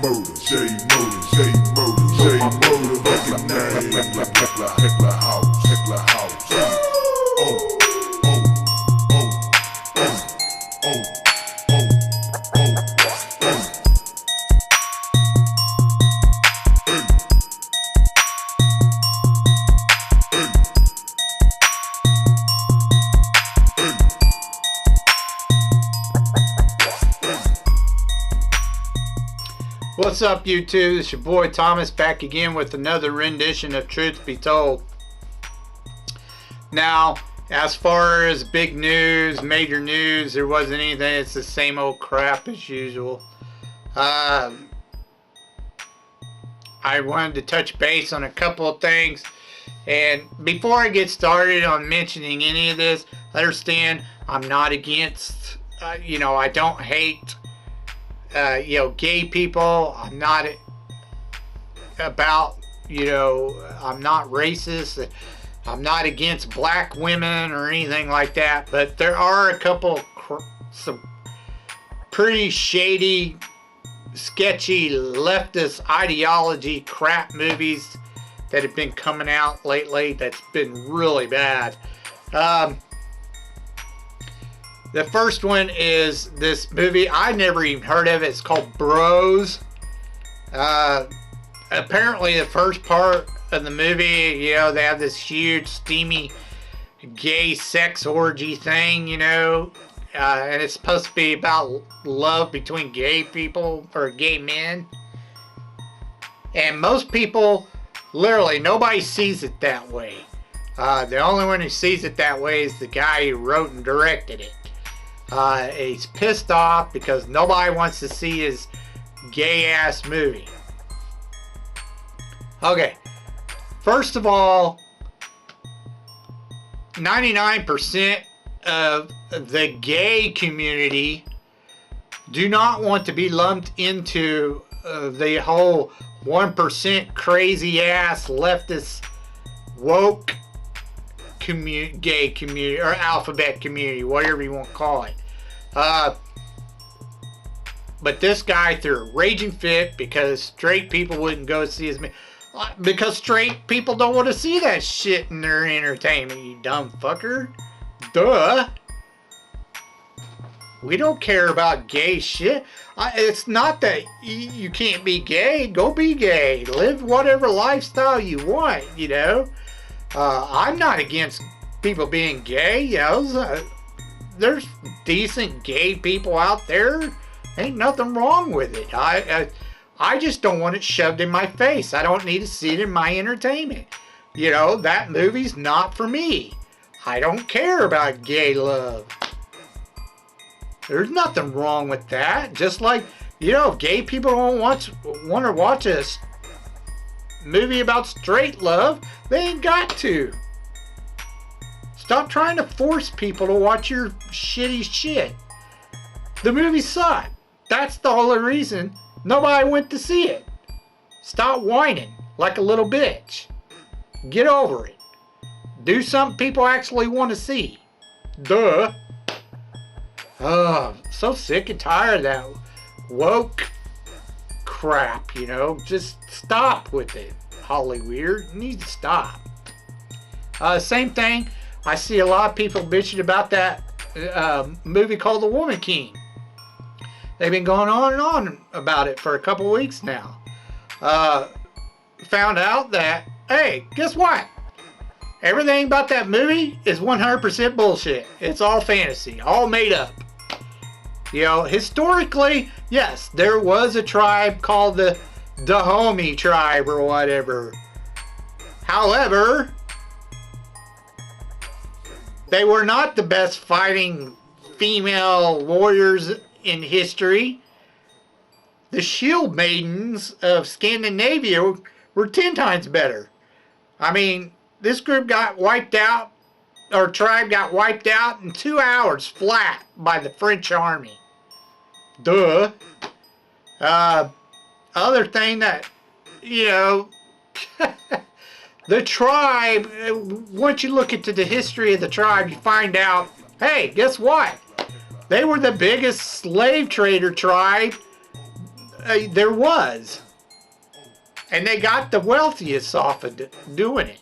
motor, J motor, J motor, J motor, recognize Heckler house, Heckler house. Oh, oh, oh, oh, oh, oh, oh, oh. What's up, YouTube? It's your boy Thomas back again with another rendition of Truth Be Told. Now, as far as big news, major news, there wasn't anything. It's the same old crap as usual. I wanted to touch base on a couple of things. And before I get started on mentioning any of this, understand I'm not against, I don't hate gay people. I'm not about, I'm not racist. I'm not against black women or anything like that. But there are a couple, some pretty shady, sketchy leftist ideology crap movies that have been coming out lately that's been really bad. The first one is this movie. I never even heard of it. It's called Bros. Apparently the first part of the movie, they have this huge, steamy, gay sex orgy thing, and it's supposed to be about love between gay people, or gay men. And most people, literally, nobody sees it that way. The only one who sees it that way is the guy who wrote and directed it. He's pissed off because nobody wants to see his gay-ass movie. Okay, first of all, 99% of the gay community do not want to be lumped into the whole 1% crazy-ass leftist woke gay community, or alphabet community, whatever you want to call it. But this guy threw a raging fit because straight people wouldn't go see his movie. Because straight people don't want to see that shit in their entertainment, you dumb fucker. Duh. We don't care about gay shit. It's not that you can't be gay. Go be gay. Live whatever lifestyle you want, I'm not against people being gay. There's decent gay people out there. Ain't nothing wrong with it. I just don't want it shoved in my face. I don't need to see it in my entertainment. That movie's not for me. I don't care about gay love. There's nothing wrong with that. Just like, if gay people don't want to watch a movie about straight love, they ain't got to. Stop trying to force people to watch your shitty shit. The movie sucked. That's the whole reason nobody went to see it. Stop whining like a little bitch. Get over it. Do something people actually want to see. Duh. Oh, so sick and tired of that woke crap, Just stop with it. Hollywood, you need to stop. Same thing. I see a lot of people bitching about that movie called Whaman King. They've been going on and on about it for a couple weeks now. Found out that, hey, guess what? Everything about that movie is 100% bullshit. It's all fantasy, all made up. Historically, yes, there was a tribe called the Dahomey tribe or whatever. However, they were not the best fighting female warriors in history. The shield maidens of Scandinavia were 10 times better. I mean, this group got wiped out, or tribe got wiped out in 2 hours flat by the French army. Duh. Other thing that, the tribe, once you look into the history of the tribe, you find out, hey, guess what? They were the biggest slave trader tribe there was. And they got the wealthiest off of doing it.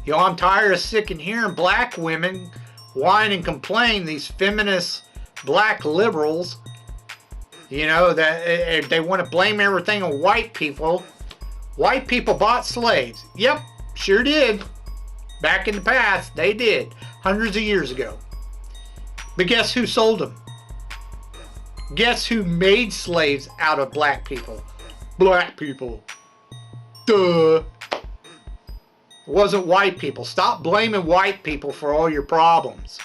You know, I'm tired of sick and hearing black women whine and complain, these feminist black liberals, you know, that they want to blame everything on white people. White people bought slaves. Yep, sure did. Back in the past, they did. Hundreds of years ago. But guess who sold them? Guess who made slaves out of black people? Black people. Duh. It wasn't white people. Stop blaming white people for all your problems.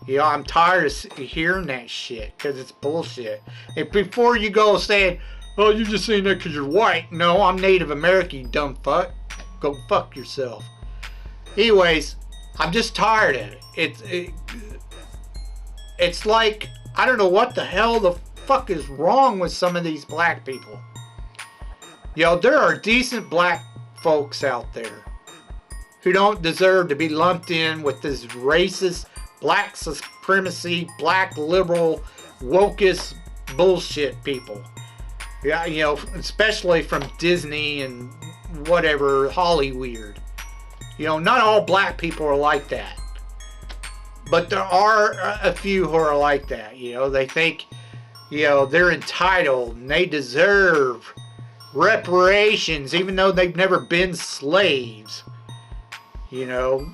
You know, I'm tired of hearing that shit because it's bullshit. And before you go saying, oh, you're just saying that because you're white. No, I'm Native American, you dumb fuck. Go fuck yourself. Anyways, I'm just tired of it. It's like, I don't know what the hell the fuck is wrong with some of these black people. You know, there are decent black folks out there who don't deserve to be lumped in with this racist, black supremacy, black liberal, wokest bullshit people. Yeah, you know, especially from Disney and whatever, Hollyweird. You know, not all black people are like that. But there are a few who are like that. You know, they think, you know, they're entitled and they deserve reparations even though they've never been slaves. You know,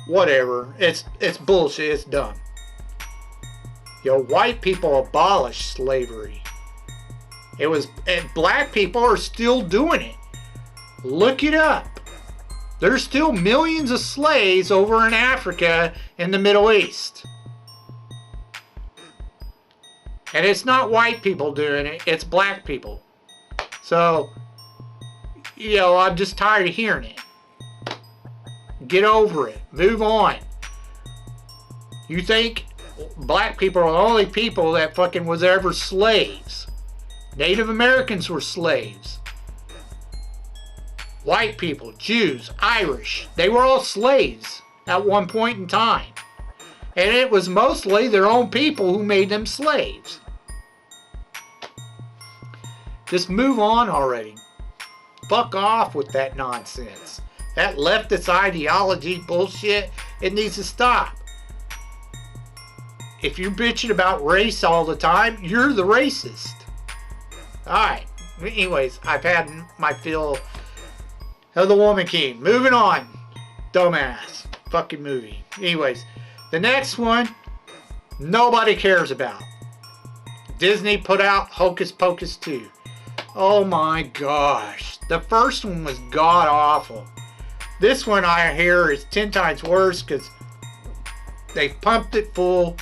whatever. It's bullshit. It's dumb. You know, white people abolished slavery. And black people are still doing it. Look it up. There's still millions of slaves over in Africa and the Middle East. And it's not white people doing it, it's black people. So, you know, I'm just tired of hearing it. Get over it. Move on. You think black people are the only people that fucking was ever slaves? Native Americans were slaves. White people, Jews, Irish, they were all slaves at one point in time. And it was mostly their own people who made them slaves. Just move on already. Fuck off with that nonsense. That leftist ideology bullshit, it needs to stop. If you're bitching about race all the time, you're the racist. Alright, anyways, I've had my fill of the Whaman King. Moving on. Dumbass. Fucking movie. Anyways, the next one, nobody cares about. Disney put out Hocus Pocus 2. Oh my gosh. The first one was god awful. This one I hear is 10 times worse because they pumped it full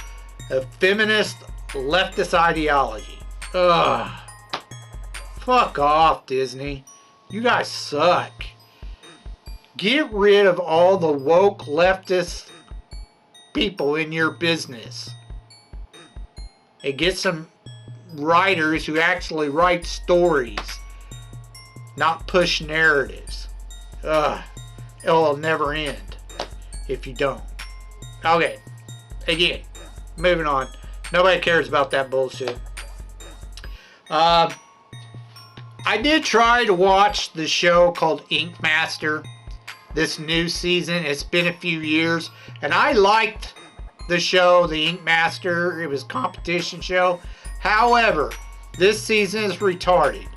of feminist leftist ideology. Ugh. Fuck off, Disney. You guys suck. Get rid of all the woke leftist people in your business. And get some writers who actually write stories, not push narratives. Ugh. It'll never end if you don't. Okay. Again, moving on. Nobody cares about that bullshit. I did try to watch the show called Ink Master this new season. It's been a few years, and I liked the show, the Ink Master. It was a competition show. However, this season is retarded.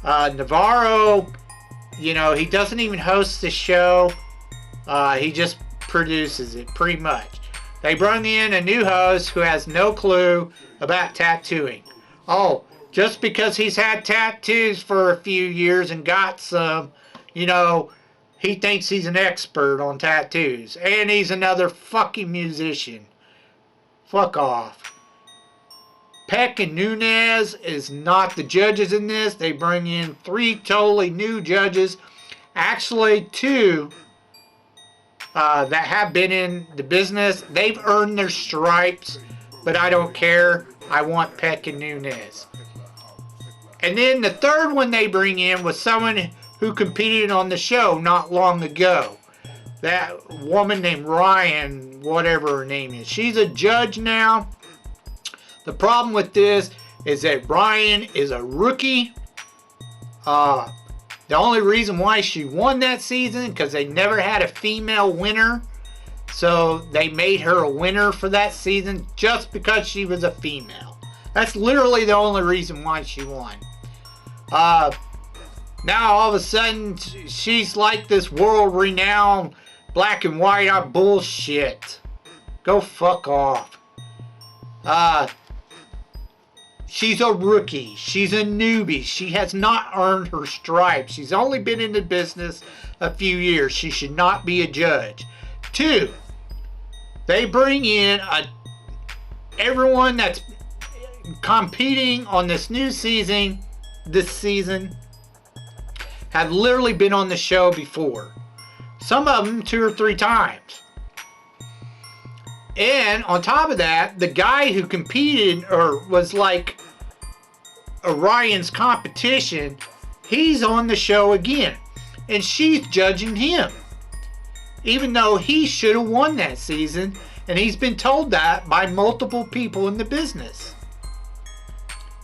Navarro, you know, he doesn't even host the show. He just produces it, pretty much. They brought in a new host who has no clue about tattooing. Oh, just because he's had tattoos for a few years and got some, you know, he thinks he's an expert on tattoos. And he's another fucking musician. Fuck off. Peck and Nunez is not the judges in this. They bring in 3 totally new judges. Actually, 2 that have been in the business. They've earned their stripes, but I don't care. I want Peck and Nunez. And then the 3rd one they bring in was someone who competed on the show not long ago. That woman named Ryan, whatever her name is. She's a judge now The problem with this is that Ryan is a rookie. The only reason why she won that season because they never had a female winner. So they made her a winner for that season just because she was a female. That's literally the only reason why she won. Now all of a sudden she's like this world-renowned black and white bullshit. Go fuck off. She's a rookie. She's a newbie. She has not earned her stripes. She's only been in the business a few years. She should not be a judge. 2, they bring in everyone that's competing on this new season. This season have literally been on the show before. Some of them 2 or 3 times. And on top of that, the guy who competed or was like Orion's competition, he's on the show again. And she's judging him. Even though he should have won that season. And he's been told that by multiple people in the business.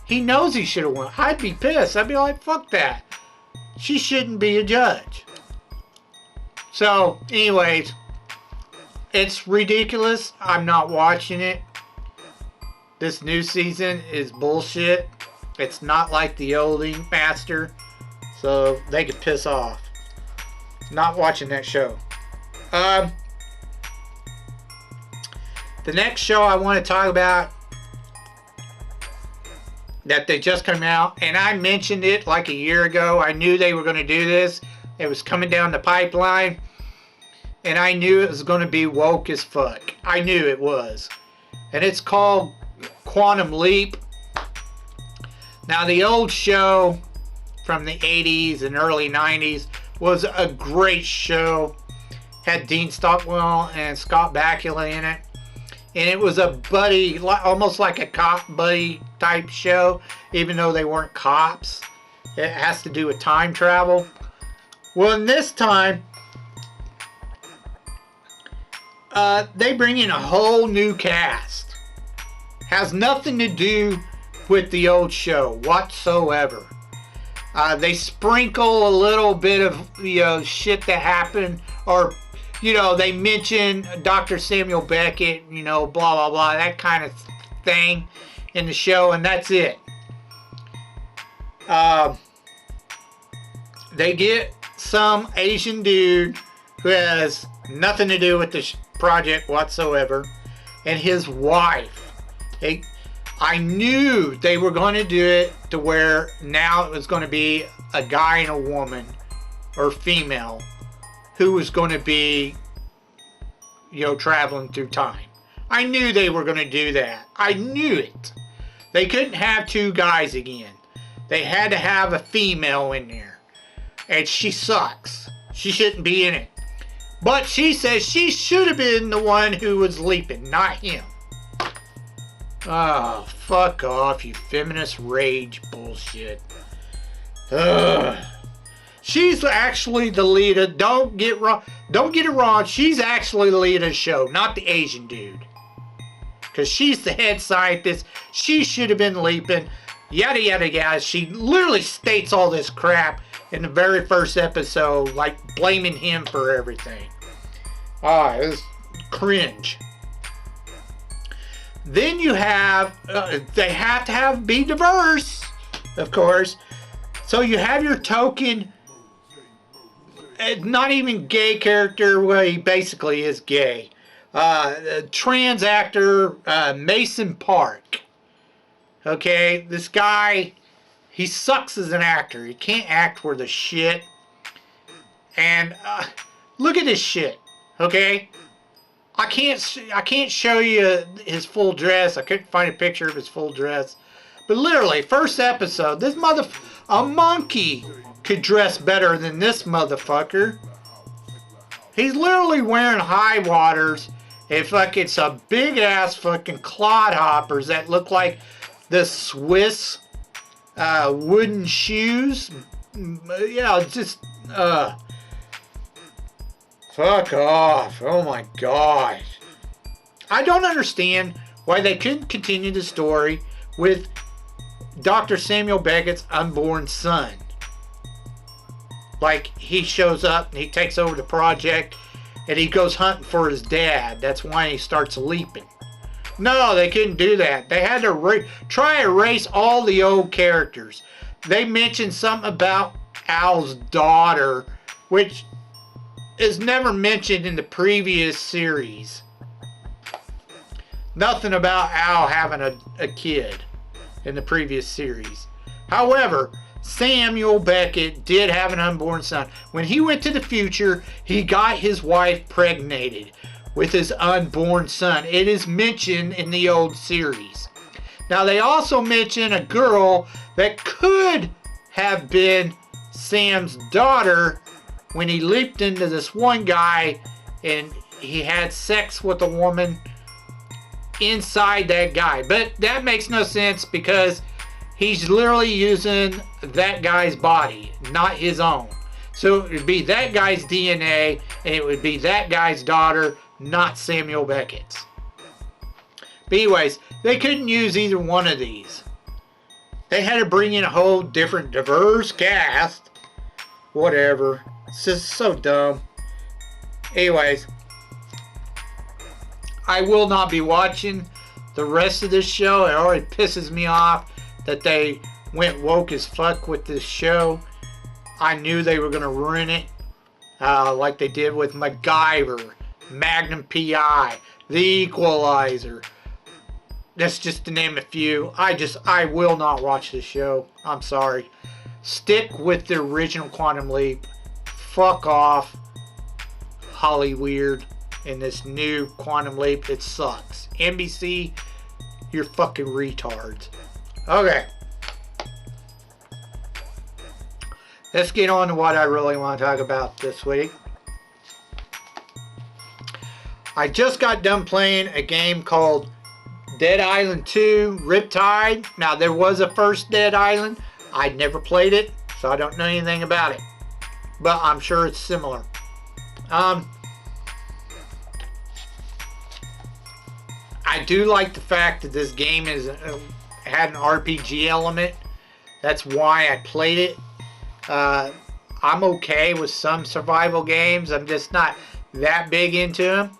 He knows he should have won. I'd be pissed. I'd be like, fuck that. She shouldn't be a judge. So, anyways, it's ridiculous. I'm not watching it. This new season is bullshit. It's not like the old Ink Master. So, they could piss off. Not watching that show. The next show I want to talk about that they just come out, and I mentioned it like a year ago. I knew they were going to do this. It was coming down the pipeline, and I knew it was going to be woke as fuck. I knew it was. And it's called Quantum Leap. Now, the old show from the 80s and early 90s was a great show. Had Dean Stockwell and Scott Bakula in it. And it was a buddy, almost like a cop buddy type show, even though they weren't cops. It has to do with time travel. Well, in this time, they bring in a whole new cast. Has nothing to do with the old show whatsoever. They sprinkle a little bit of shit that happened, or they mention Dr. Samuel Beckett, blah, blah, blah, that kind of thing in the show, and that's it. They get some Asian dude who has nothing to do with the project whatsoever, and his wife. I knew they were going to do it to where now it was going to be a guy and a woman, or female, who was going to be, traveling through time. I knew they were going to do that. I knew it. They couldn't have 2 guys again. They had to have a female in there. And she sucks. She shouldn't be in it. But she says she should have been the one who was leaping, not him. Oh, fuck off, you feminist rage bullshit. Ugh. She's actually the leader. Don't get it wrong. She's actually the leader of the show, not the Asian dude. Because she's the head scientist. She should have been leaping. Yada, yada, yada. She literally states all this crap in the very first episode, like blaming him for everything. It was cringe. Then you have, they have to be diverse, of course. So you have your token, not even gay character, well, he basically is gay. Trans actor, Mason Park. Okay, this guy, he sucks as an actor. He can't act worth a shit. And look at this shit, okay? I can't show you his full dress. I couldn't find a picture of his full dress. But literally, first episode, this a monkey could dress better than this motherfucker. He's literally wearing high waters and fucking some big ass fucking clodhoppers that look like the Swiss wooden shoes. Just fuck off. Oh my god. I don't understand why they couldn't continue the story with Dr. Samuel Beckett's unborn son. Like, he shows up and he takes over the project and he goes hunting for his dad. That's why he starts leaping. No, they couldn't do that. They had to try to erase all the old characters. They mentioned something about Al's daughter, which is never mentioned in the previous series. Nothing about Al having a kid in the previous series. However, Samuel Beckett did have an unborn son. When he went to the future, he got his wife pregnated with his unborn son. It is mentioned in the old series. Now, they also mention a girl that could have been Sam's daughter when he leaped into this one guy and he had sex with a woman inside that guy. But that makes no sense because he's literally using that guy's body, not his own. So it would be that guy's DNA and it would be that guy's daughter, not Samuel Beckett's. But anyways, they couldn't use either one of these. They had to bring in a whole different diverse cast. Whatever. It's just so dumb. Anyways, I will not be watching the rest of this show. It already pisses me off that they went woke as fuck with this show. I knew they were going to ruin it. Like they did with MacGyver, Magnum P.I., The Equalizer. That's just to name a few. I will not watch this show. I'm sorry. Stick with the original Quantum Leap. Fuck off, Hollyweird, and this new Quantum Leap. It sucks. NBC, you're fucking retards. Okay. Let's get on to what I really want to talk about this week. I just got done playing a game called Dead Island 2 Riptide. Now, there was a first Dead Island. I'd never played it, so I don't know anything about it. But I'm sure it's similar. I do like the fact that this game had an RPG element. That's why I played it. I'm okay with some survival games. I'm just not that big into them.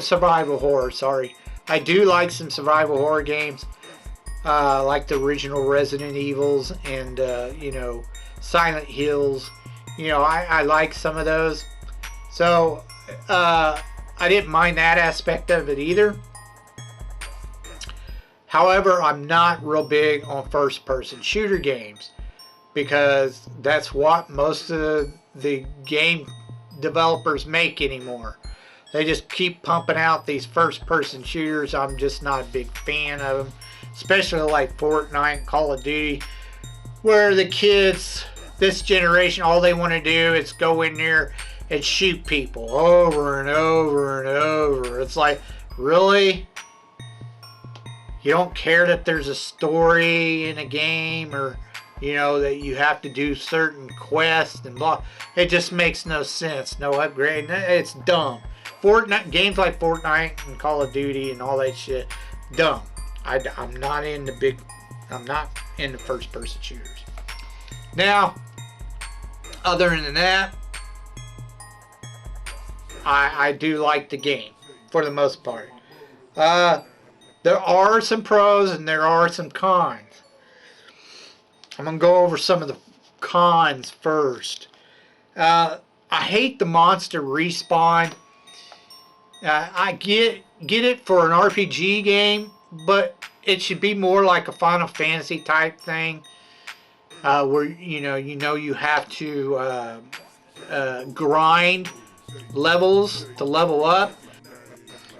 Survival horror, sorry. I do like some survival horror games. Like the original Resident Evils and, Silent Hills. I like some of those. So, I didn't mind that aspect of it either. However, I'm not real big on first-person shooter games because that's what most of the game developers make anymore. They just keep pumping out these first-person shooters. I'm just not a big fan of them, especially like Fortnite and Call of Duty, where the kids, this generation, all they want to do is go in there and shoot people over and over and over. It's like, really? You don't care that there's a story in a game or, that you have to do certain quests and blah. It just makes no sense. No upgrade. It's dumb. Fortnite, games like Fortnite and Call of Duty and all that shit, dumb. I'm not into first-person shooters. Now, other than that, I do like the game for the most part. There are some pros and there are some cons. I'm going to go over some of the cons first. I hate the monster respawn. I get it for an RPG game, but it should be more like a Final Fantasy type thing, where you have to grind levels to level up.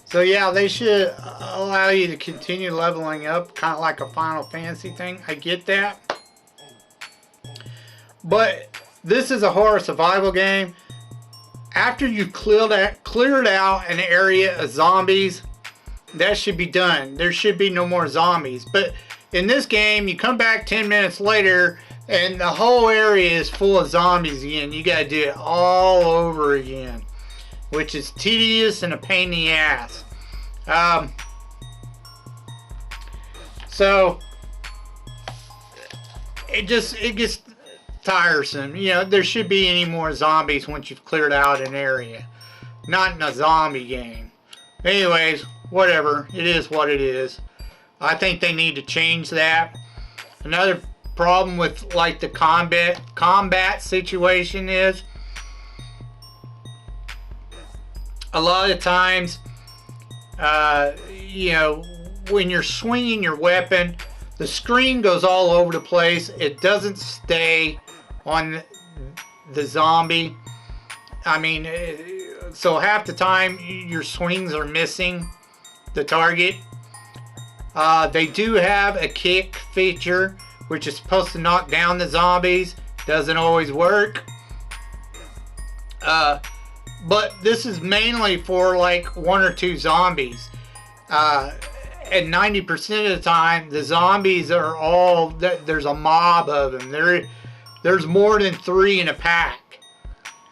So yeah, they should allow you to continue leveling up, kind of like a Final Fantasy thing. I get that. But this is a horror survival game. After you cleared out an area of zombies, that should be done. There should be no more zombies. But in this game, you come back 10 minutes later and the whole area is full of zombies again. You gotta do it all over again, which is tedious and a pain in the ass. So it gets tiresome. You know, there should be any more zombies once you've cleared out an area. Not in a zombie game. Anyways, whatever. It is what it is. I think they need to change that. Another problem with like the combat situation is a lot of times, you know, when you're swinging your weapon, the screen goes all over the place. It doesn't stay on the zombie. I mean, so half the time your swings are missing the target. They do have a kick feature, which is supposed to knock down the zombies. Doesn't always work. But this is mainly for like 1 or 2 zombies. And 90% of the time, the zombies are all, there's a mob of them. There's more than 3 in a pack.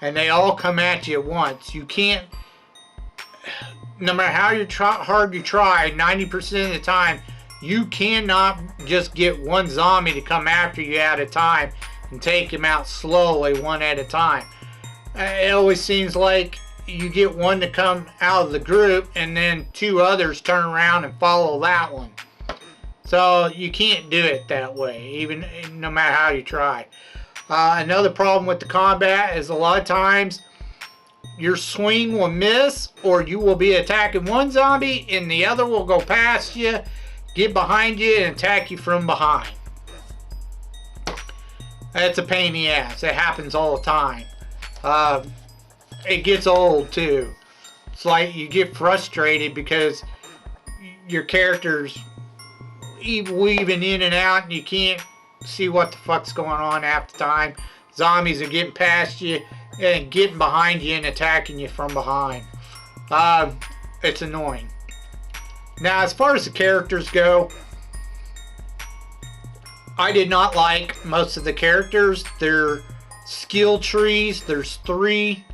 And they all come at you at once. You can't, no matter how hard you try, 90% of the time, you cannot just get one zombie to come after you at a time and take him out slowly, one at a time. It always seems like you get one to come out of the group and then 2 others turn around and follow that one. So you can't do it that way, even no matter how you try. Another problem with the combat is a lot of times your swing will miss, or you will be attacking one zombie and the other will go past you, get behind you, and attack you from behind. That's a pain in the ass. It happens all the time. It gets old too. It's like you get frustrated because your character's weaving in and out and you can't see what the fuck's going on half the time. Zombies are getting past you and getting behind you and attacking you from behind. It's annoying. Now, as far as the characters go, I did not like most of the characters. Their skill trees, there's 3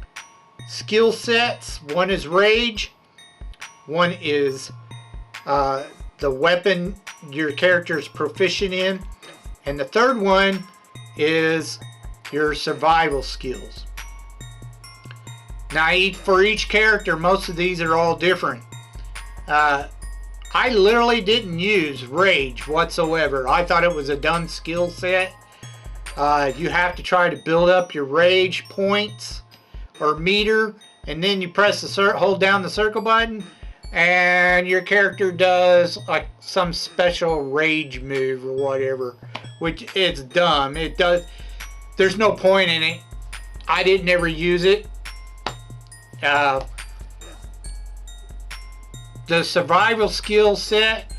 skill sets. One is rage, one is the weapon your character is proficient in, and the third one is your survival skills. Now, for each character, most of these are all different. I literally didn't use rage whatsoever. I thought it was a dumb skill set. You have to try to build up your rage points or meter, and then you press the hold down the circle button, and your character does like some special rage move or whatever, which it's dumb. There's no point in it. I didn't ever use it. The survival skill set,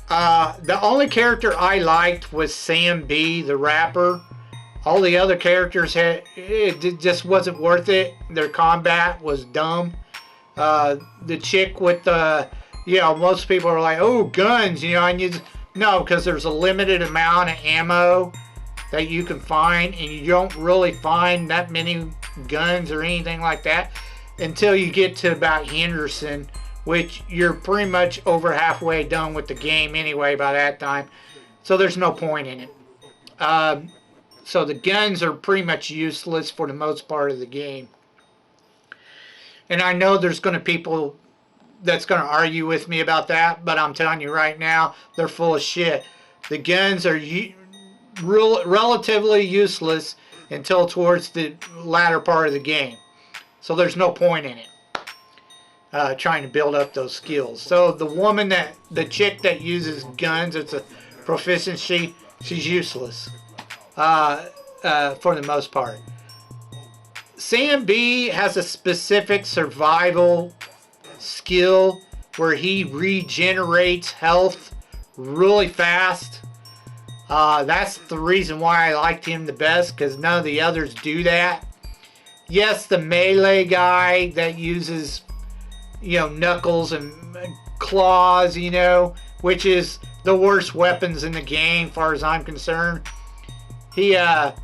the only character I liked was Sam B, the rapper. All the other characters it just wasn't worth it. Their combat was dumb. The chick with the, you know, most people are like, oh, guns, you know, no, because there's a limited amount of ammo that you can find, and you don't really find that many guns or anything like that until you get to about Henderson, which you're pretty much over halfway done with the game anyway by that time. So there's no point in it. So the guns are pretty much useless for the most part of the game. And I know there's going to be people that's going to argue with me about that, but I'm telling you right now, they're full of shit. The guns are relatively useless until towards the latter part of the game. So there's no point in it. Trying to build up those skills. So the chick that uses guns, it's a proficiency, she's useless for the most part. Sam B has a specific survival skill where he regenerates health really fast. That's the reason why I liked him the best, because none of the others do that. Yes, the melee guy that uses, you know, knuckles and claws, you know, which is the worst weapons in the game, as far as I'm concerned. He has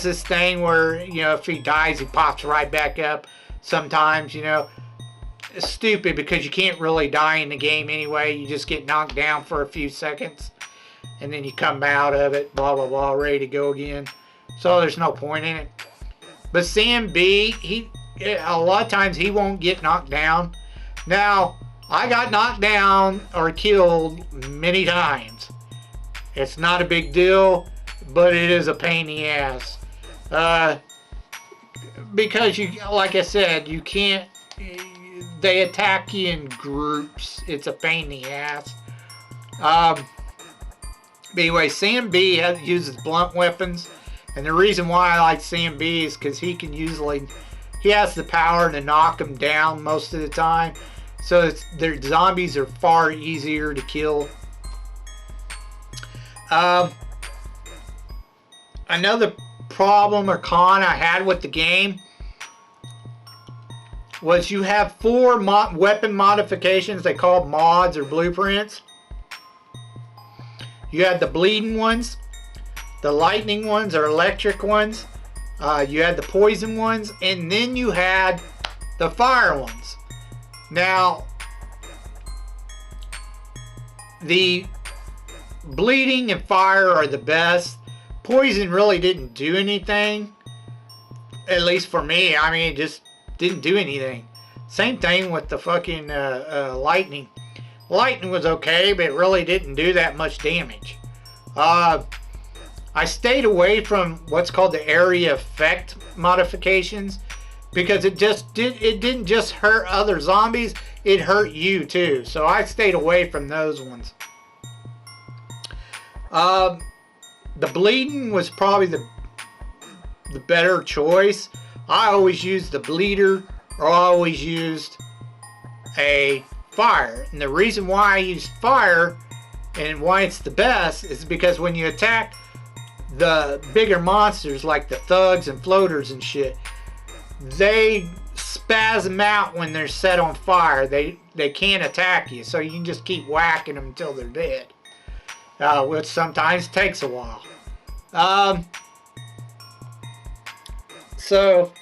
this thing where, you know, if he dies, he pops right back up sometimes, you know. stupid because you can't really die in the game anyway. You just get knocked down for a few seconds and then you come out of it, blah blah blah, ready to go again. So there's no point in it. But Sam B, a lot of times he won't get knocked down. Now, I got knocked down or killed many times. It's not a big deal, but it is a pain in the ass. Because you, like I said, you can't, they attack you in groups. It's a pain in the ass. But anyway, Sam B uses blunt weapons. And the reason why I like Sam B is because he can usually, he has the power to knock them down most of the time. So their zombies are far easier to kill. Another problem or con I had with the game was you have 4 weapon modifications they call mods or blueprints. You had the bleeding ones, the lightning ones or electric ones, you had the poison ones, and then you had the fire ones. Now, the bleeding and fire are the best. Poison really didn't do anything, at least for me. I mean, it just didn't do anything. Same thing with the fucking lightning. Lightning was okay, but it really didn't do that much damage. I stayed away from what's called the area effect modifications because it didn't just hurt other zombies, it hurt you too. So I stayed away from those ones. The bleeding was probably the better choice. I always used the bleeder, or I always used a fire. And the reason why I used fire and why it's the best is because when you attack the bigger monsters like the thugs and floaters and shit, they spasm out when they're set on fire. They can't attack you, so you can just keep whacking them until they're dead. Which sometimes takes a while. So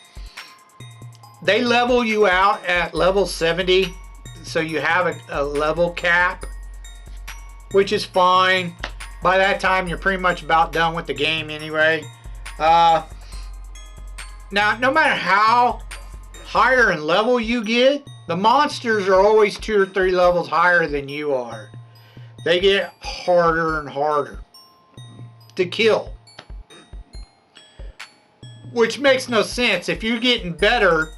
they level you out at level 70, so you have a level cap, which is fine. By that time, you're pretty much about done with the game anyway. Now, no matter how higher in level you get, the monsters are always 2 or 3 levels higher than you are. They get harder and harder to kill, which makes no sense. If you're getting better,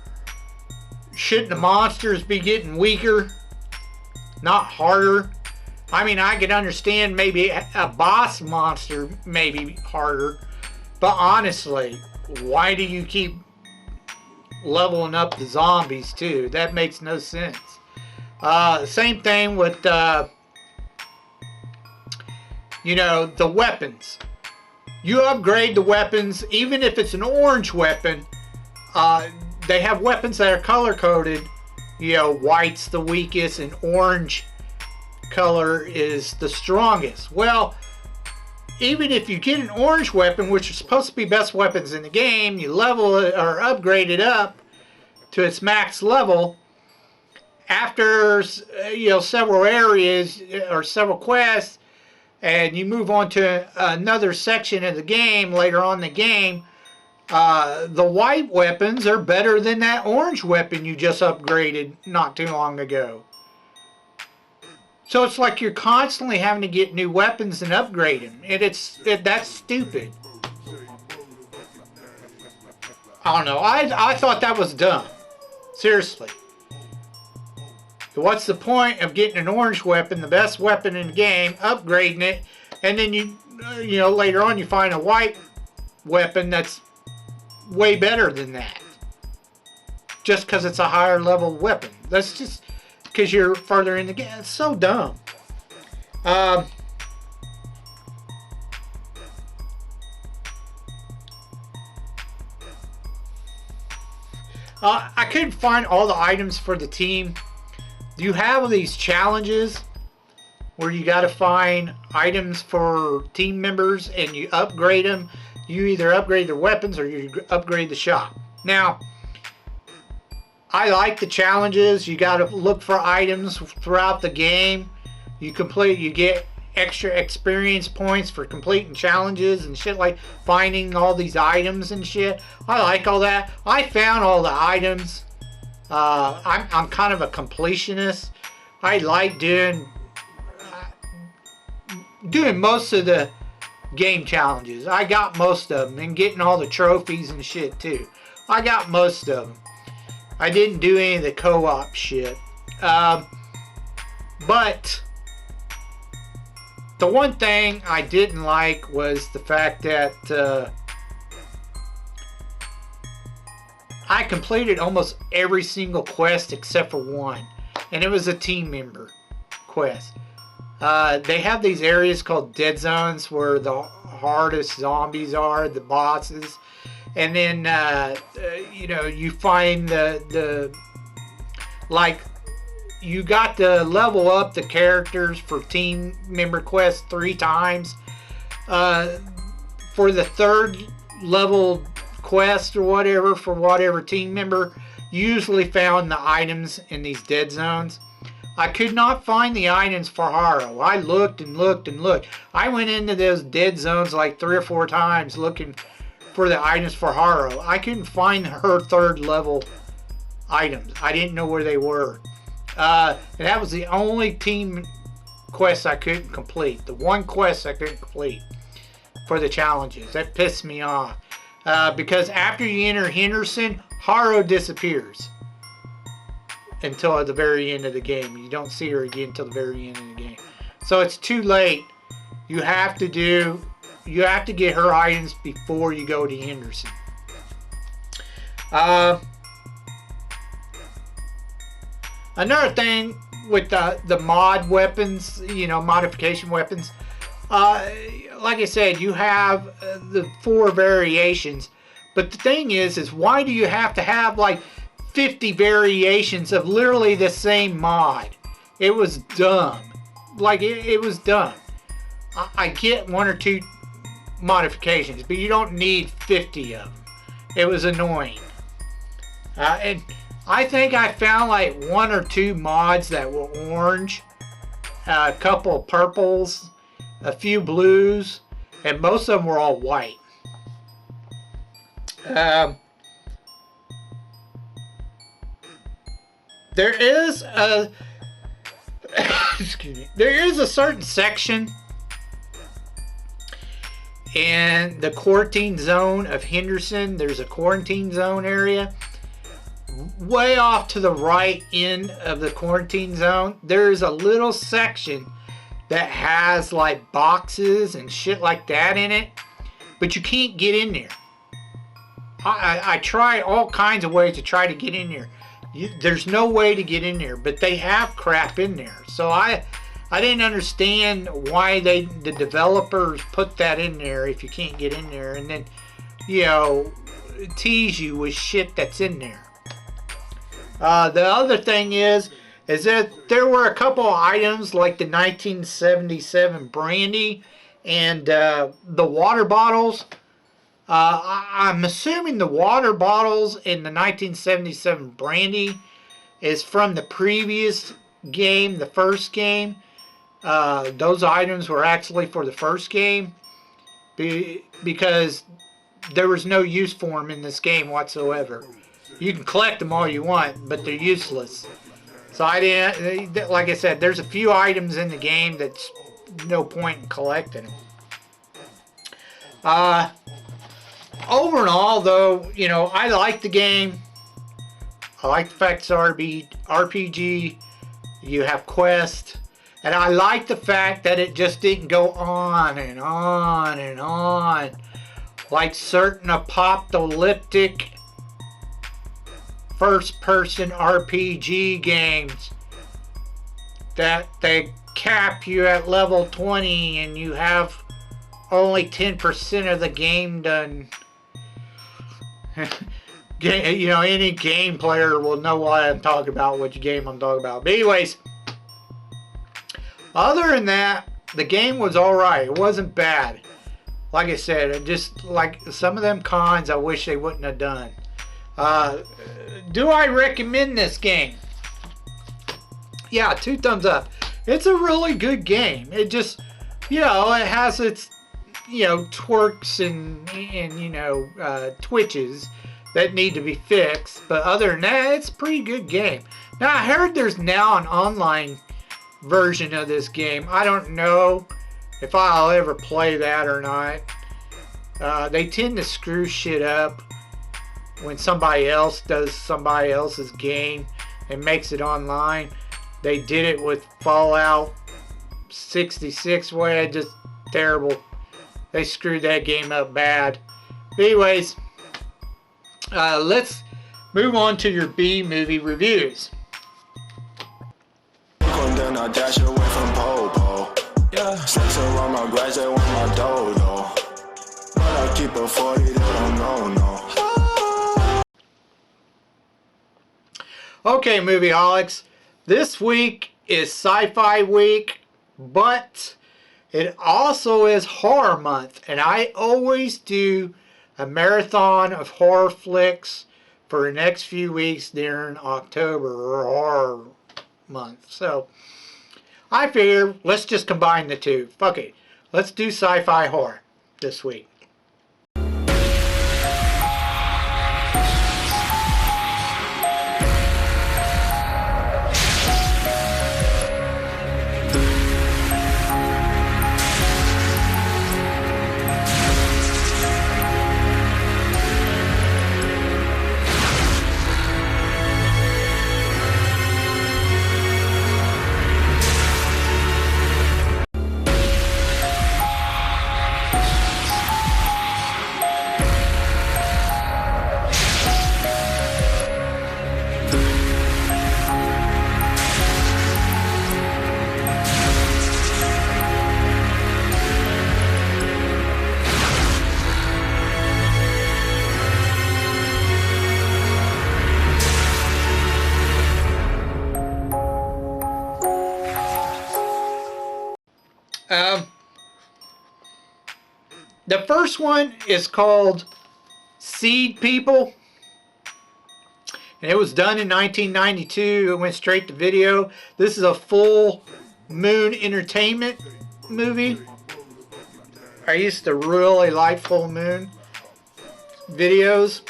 shouldn't the monsters be getting weaker, not harder? I mean, I could understand maybe a boss monster may be harder, but honestly, why do you keep leveling up the zombies too? That makes no sense. Same thing with you know, the weapons. You upgrade the weapons, even if it's an orange weapon. They have weapons that are color coded. You know, white's the weakest and orange color is the strongest. Well, even if you get an orange weapon, which is supposed to be best weapons in the game, you level it or upgrade it up to its max level. After, you know, several areas or several quests, and you move on to another section of the game later on in the game, the white weapons are better than that orange weapon you just upgraded not too long ago. So it's like you're constantly having to get new weapons and upgrade them, and that's stupid. I don't know. I thought that was dumb. Seriously. What's the point of getting an orange weapon, the best weapon in the game, upgrading it, and then you know, later on you find a white weapon that's way better than that, just because it's a higher level weapon? That's just because you're further in the game. It's so dumb. I couldn't find all the items for the team. You have these challenges where you got to find items for team members and you upgrade them. You either upgrade their weapons or you upgrade the shop. Now, I like the challenges. You got to look for items throughout the game. You get extra experience points for completing challenges and shit, like finding all these items and shit. I like all that. I found all the items. I'm kind of a completionist. I like doing most of the game challenges. I got most of them, and getting all the trophies and shit too. I got most of them. I didn't do any of the co-op shit. But the one thing I didn't like was the fact that I completed almost every single quest except for one, and it was a team member quest. They have these areas called dead zones where the hardest zombies are, the bosses, and then you find the like, you got to level up the characters for team member quests 3 times. For the 3rd level quest or whatever, for whatever team member, you usually found the items in these dead zones. I could not find the items for Haro. I looked and looked and looked. I went into those dead zones like 3 or 4 times looking for the items for Haro. I couldn't find her 3rd level items. I didn't know where they were. And that was the only team quest I couldn't complete. The one quest I couldn't complete for the challenges. That pissed me off. Because after you enter Henderson, Haro disappears until at the very end of the game. You don't see her again until the very end of the game. So it's too late. You have to get her items before you go to Henderson. Another thing with the mod weapons, modification weapons, like I said, you have the 4 variations, but the thing is why do you have to have like 50 variations of literally the same mod? It was dumb. Like, it was dumb. I get 1 or 2 modifications, but you don't need 50 of them. It was annoying. And I think I found like 1 or 2 mods that were orange, a couple of purples, a few blues, and most of them were all white. There is a excuse me. There is a certain section in the quarantine zone of Henderson. There's a quarantine zone area. Way off to the right end of the quarantine zone, there's a little section that has like boxes and shit like that in it, but you can't get in there. I tried all kinds of ways to try to get in there. There's no way to get in there, but they have crap in there. So I didn't understand why the developers put that in there if you can't get in there, and then tease you with shit that's in there. The other thing is that there were a couple of items like the 1977 brandy and the water bottles. I'm assuming the water bottles in the 1977 brandy is from the previous game, the first game. Those items were actually for the first game because there was no use for them in this game whatsoever. You can collect them all you want, but they're useless. So I didn't, like I said, there's a few items in the game that's no point in collecting them. Overall, though, I like the game. I like the fact it's RPG. You have quests. And I like the fact that it just didn't go on and on and on like certain apocalyptic first-person RPG games that they cap you at level 20 and you have only 10% of the game done. Any game player will know what I'm talking about, which game I'm talking about. But anyways, other than that, the game was alright. It wasn't bad. Like I said, it just like some of them cons I wish they wouldn't have done. Do I recommend this game? Yeah, 2 thumbs up. It's a really good game. It just, it has its, twerks and twitches that need to be fixed. But other than that, it's a pretty good game. Now, I heard there's now an online version of this game. I don't know if I'll ever play that or not. They tend to screw shit up when somebody else does somebody else's game and makes it online. They did it with Fallout 66 way, just terrible. They screwed that game up bad. But anyways, let's move on to your B movie reviews. Then I dash away from Popo. Yeah, snakes around my grass, they want my dodo. But I keep a 40, they don't know, no. Okay, Movieholics. This week is Sci-Fi week, but it also is horror month. And I always do a marathon of horror flicks for the next few weeks during October or horror month. So I figure let's just combine the two. Fuck it. Let's do sci-fi horror this week. The first one is called Seedpeople, and it was done in 1992. It went straight to video. This is a full moon entertainment movie. I used to really like full moon videos.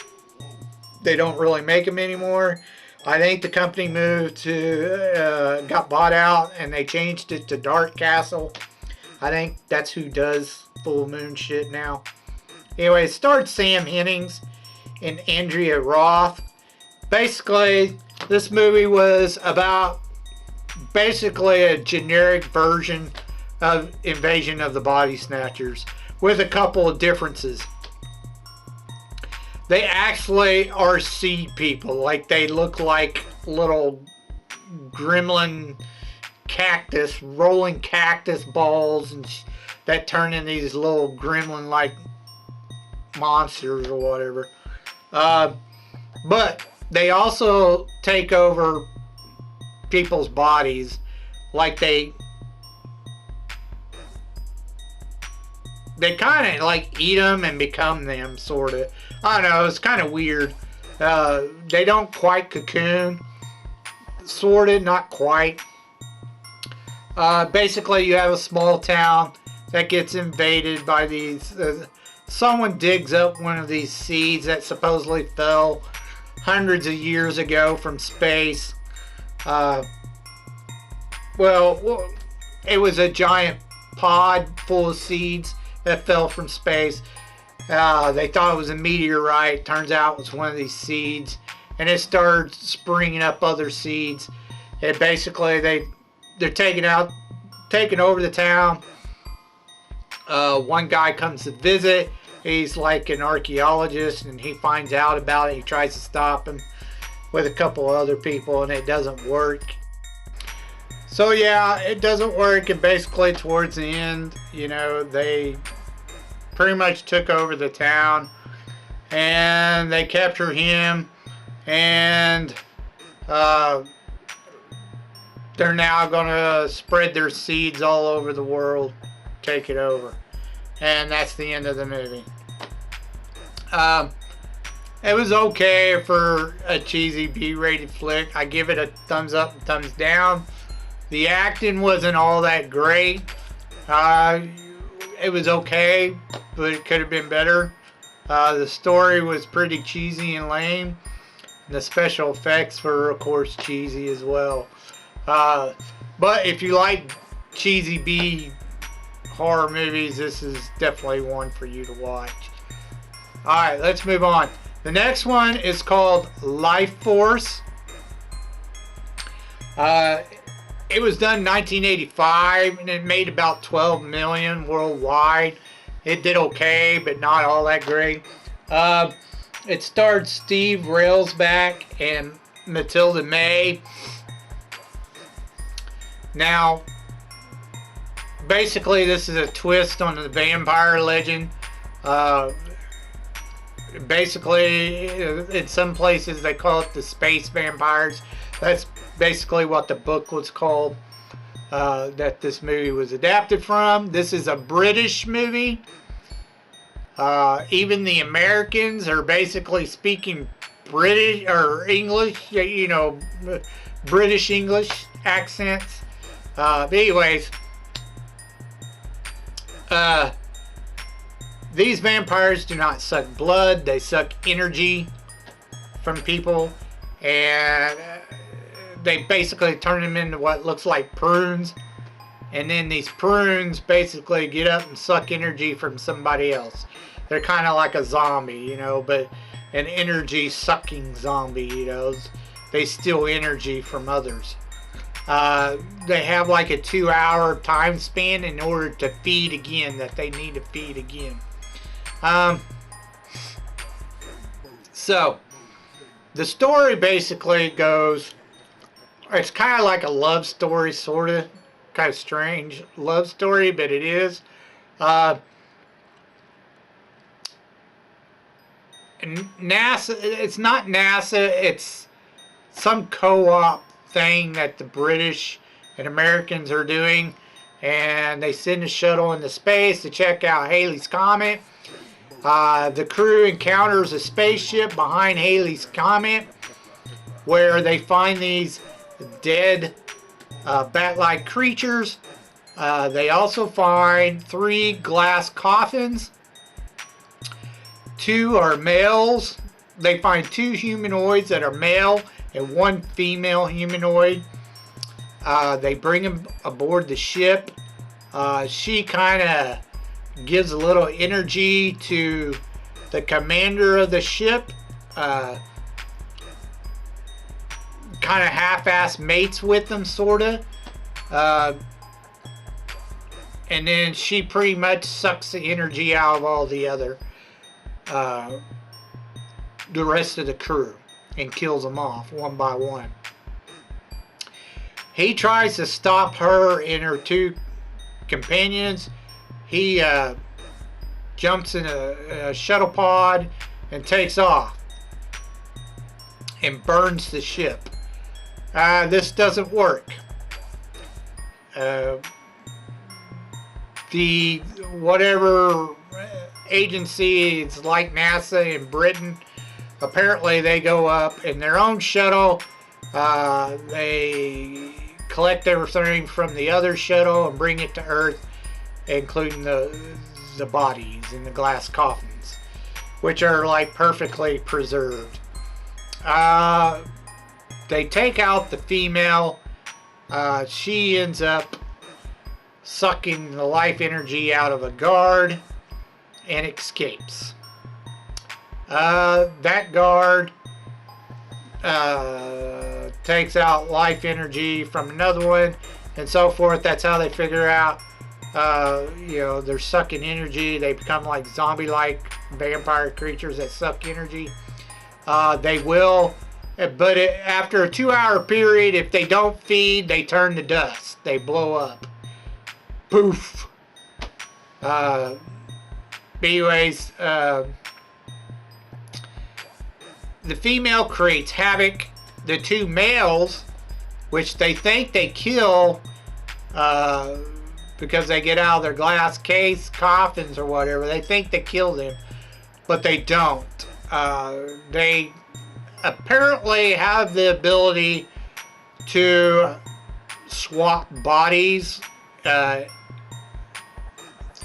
They don't really make them anymore. I think the company moved to, got bought out, and they changed it to Dark Castle. I think that's who does full moon shit now. Anyway, it starred Sam Hennings and Andrea Roth. Basically, this movie was about basically a generic version of Invasion of the Body Snatchers with a couple of differences. They actually are seed people. Like, they look like little gremlin cactus, rolling cactus balls and that turn into these little gremlin-like monsters or whatever. But they also take over people's bodies, like they kind of like eat them and become them, sort of. I don't know, it's kind of weird. They don't quite cocoon, sort of, not quite. Basically, you have a small town that gets invaded by these, someone digs up one of these seeds that supposedly fell hundreds of years ago from space. Well, it was a giant pod full of seeds that fell from space. They thought it was a meteorite. Turns out it was one of these seeds, and it started springing up other seeds. And basically, they're taking over the town. One guy comes to visit. He's like an archaeologist, and he finds out about it. He tries to stop him with a couple other people, and it doesn't work. So yeah, it doesn't work, and basically towards the end, they pretty much took over the town, and they capture him, and they're now gonna spread their seeds all over the world, take it over, and that's the end of the movie. It was okay for a cheesy B-rated flick. I give it a thumbs up and thumbs down. The acting wasn't all that great. It was okay, but it could have been better. The story was pretty cheesy and lame. The special effects were, of course, cheesy as well. But if you like cheesy B horror movies, this is definitely one for you to watch. Alright, let's move on. The next one is called Lifeforce. It was done in 1985 and it made about 12 million worldwide. It did okay, but not all that great. It starred Steve Railsback and Matilda May. Now, basically, this is a twist on the vampire legend. Basically, in some places they call it the space vampires. That's basically what the book was called that this movie was adapted from. This is a British movie. Even the Americans are basically speaking British or English, you know, British English accents. But anyways, these vampires do not suck blood, they suck energy from people, and they basically turn them into what looks like prunes, and then these prunes basically get up and suck energy from somebody else. They're kind of like a zombie, you know, but an energy sucking zombie, you know. They steal energy from others. They have like a 2-hour time span in order to feed again, that they need to feed again. So the story basically goes, it's kind of like a love story, sort of, kind of strange love story, but it is. NASA, it's not NASA, it's some co-op thing that the British and Americans are doing, and they send a shuttle into space to check out Halley's Comet. The crew encounters a spaceship behind Halley's Comet where they find these dead bat-like creatures. They also find 3 glass coffins. 2 are males. They find 2 humanoids that are male and 1 female humanoid. They bring them aboard the ship. She kind of gives a little energy to the commander of the ship. Kind of half-ass mates with them, sort of. And then she pretty much sucks the energy out of all the other the rest of the crew and kills them off one by one. He tries to stop her and her 2 companions. He jumps in a shuttle pod and takes off and burns the ship. This doesn't work. The whatever agency, it's like NASA in Britain, apparently they go up in their own shuttle. They collect everything from the other shuttle and bring it to Earth, including the bodies in the glass coffins, which are like perfectly preserved. They take out the female. She ends up sucking the life energy out of a guard and escapes. That guard takes out life energy from another one and so forth. That's how they figure out, you know, they're sucking energy. They become like zombie-like vampire creatures that suck energy. They will, but after a 2-hour period, if they don't feed, they turn to dust. They blow up. Poof. Anyways, the female creates havoc. The 2 males, which they think they kill because they get out of their glass case, coffins or whatever, they think they kill them, but they don't. They apparently have the ability to swap bodies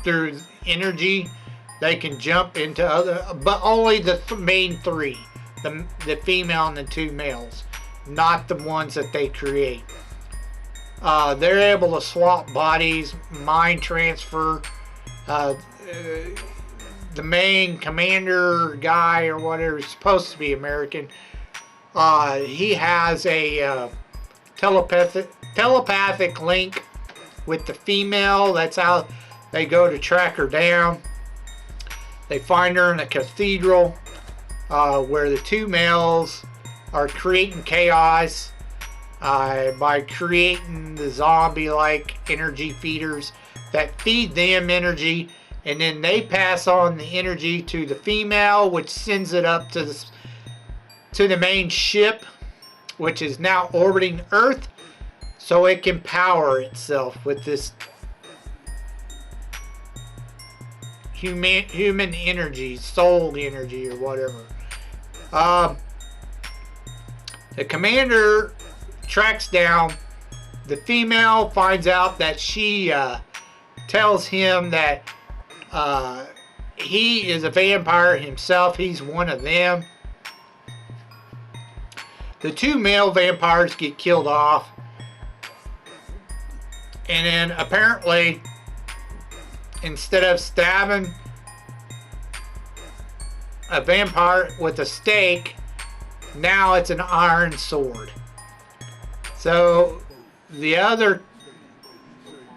through energy. They can jump into other, but only the main three, the female and the two males, not the ones that they create. They're able to swap bodies, mind transfer. The main commander guy or whatever is supposed to be American. He has a telepathic link with the female. That's how they go to track her down. They find her in a cathedral where the two males are creating chaos by creating the zombie-like energy feeders that feed them energy, and then they pass on the energy to the female, which sends it up to the main ship, which is now orbiting Earth, so it can power itself with this human energy, soul energy, or whatever. The commander tracks down the female, finds out that she tells him that he is a vampire himself. He's one of them. The two male vampires get killed off. And then apparently, instead of stabbing a vampire with a stake, now it's an iron sword. So the other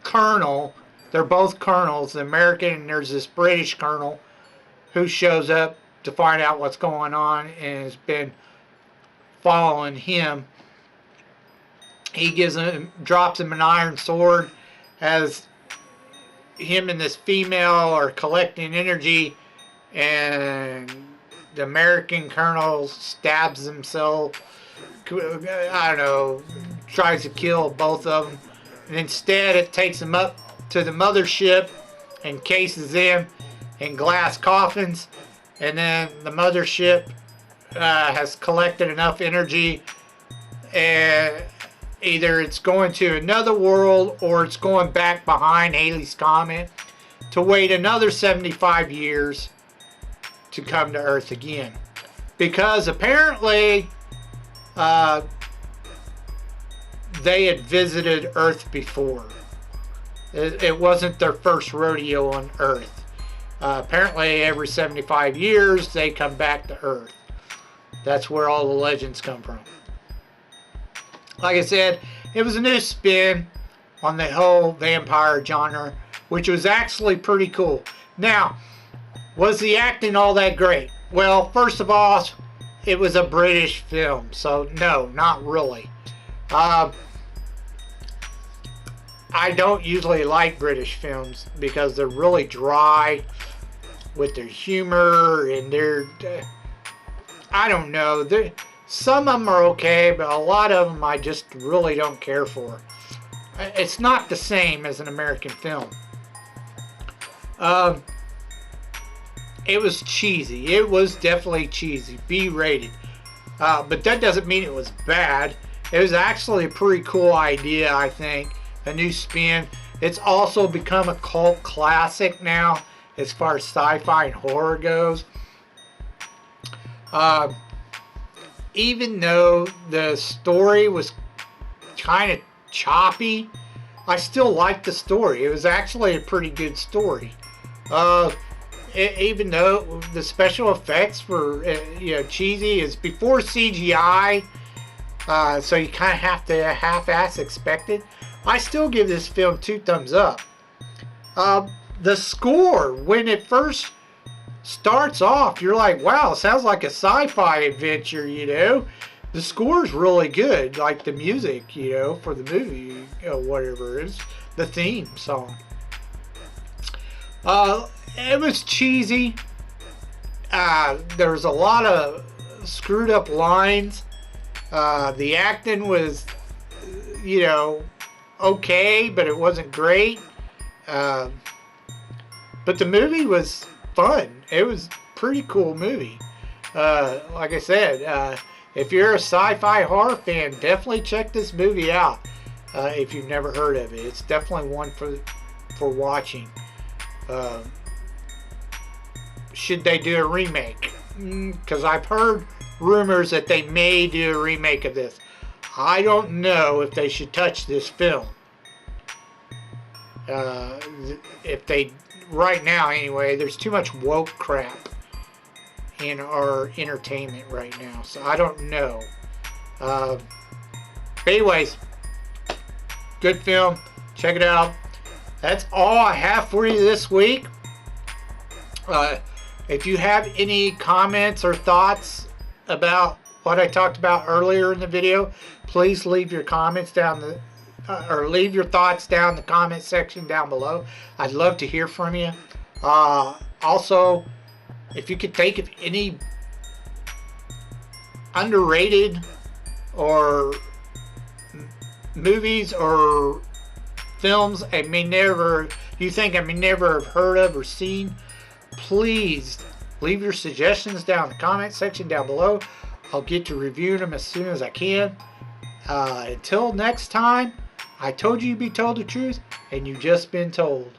colonel, they're both colonels, the American, and there's this British colonel who shows up to find out what's going on and has been following him. He drops him an iron sword as him and this female are collecting energy, and the American colonel stabs himself. I don't know, tries to kill both of them, and instead it takes them up to the mothership and cases them in glass coffins, and then the mothership has collected enough energy, and either it's going to another world or it's going back behind Halley's Comet to wait another 75 years to come to Earth again. Because apparently they had visited Earth before. It wasn't their first rodeo on Earth. Apparently every 75 years they come back to Earth. That's where all the legends come from. Like I said, it was a new spin on the whole vampire genre, which was actually pretty cool. Now, was the acting all that great? Well, first of all, it was a British film, so no, not really. I don't usually like British films because they're really dry with their humor, and I don't know, some of them are okay, but a lot of them I just really don't care for. It's not the same as an American film. It was cheesy. It was definitely cheesy, B-rated. But that doesn't mean it was bad. It was actually a pretty cool idea, I think. A new spin. It's also become a cult classic now as far as sci-fi and horror goes. Even though the story was kind of choppy, I still liked the story. It was actually a pretty good story. Even though the special effects were cheesy, it's before CGI, so you kind of have to half-ass expect it. I still give this film 2 thumbs up. The score, when it first starts off, you're like, wow, sounds like a sci-fi adventure, you know. The score's really good, like the music, you know, for the movie, whatever it is, the theme song. It was cheesy. There was a lot of screwed up lines. The acting was, okay, but it wasn't great. But the movie was fun. It was a pretty cool movie. like I said, if you're a sci-fi horror fan, definitely check this movie out. If you've never heard of it, it's definitely one for watching. Should they do a remake? Because I've heard rumors that they may do a remake of this. I don't know if they should touch this film. If they, right now anyway, there's too much woke crap in our entertainment right now, so I don't know. But anyways, good film. Check it out. That's all I have for you this week. If you have any comments or thoughts about what I talked about earlier in the video, please leave your comments down or leave your thoughts down in the comment section down below. I'd love to hear from you. Also, if you could think of any underrated or movies or films you think I may never have heard of or seen, please leave your suggestions down in the comment section down below. I'll get to reviewing them as soon as I can. Until next time, I told you you'd be told the truth, and you've just been told.